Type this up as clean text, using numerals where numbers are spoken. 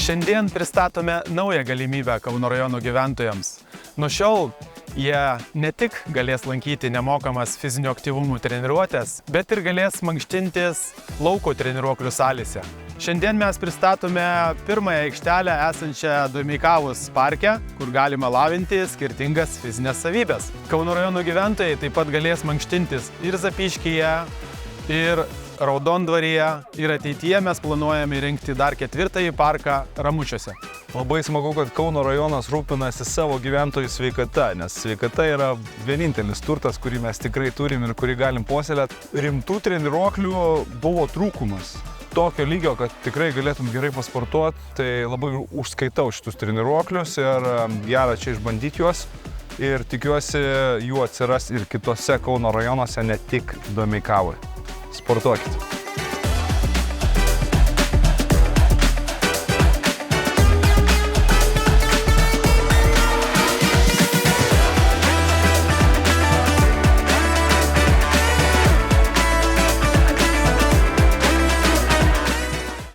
Šiandien pristatome naują galimybę Kauno rajono gyventojams. Nuo šiol jie ne tik galės lankyti nemokamas fizinio aktyvumo treniruotės, bet ir galės mankštintis lauko treniruoklių salėse. Šiandien mes pristatome pirmąją aikštelę esančią Domeikavos parke, kur galima lavinti skirtingas fizinės savybės. Kauno rajono gyventojai taip pat galės mankštintis ir Zapyškyje, ir Raudondvaryje, ir ateityje mes planuojame įrengti dar 4. parką Ramučiuose. Labai smagu, kad Kauno rajonas rūpinasi savo gyventojų sveikata, nes sveikata yra vienintelis turtas, kurį mes tikrai turim ir kurį galim puoselėti. Rimtų treniruoklių buvo trūkumas. Tokio lygio, kad tikrai galėtum gerai pasportuoti, tai labai užskaitau šitus treniruoklius ir gera čia išbandyti juos. Ir tikiuosi jų atsiras ir kitose Kauno rajonuose, ne tik Domeikavoje. Sportuokit.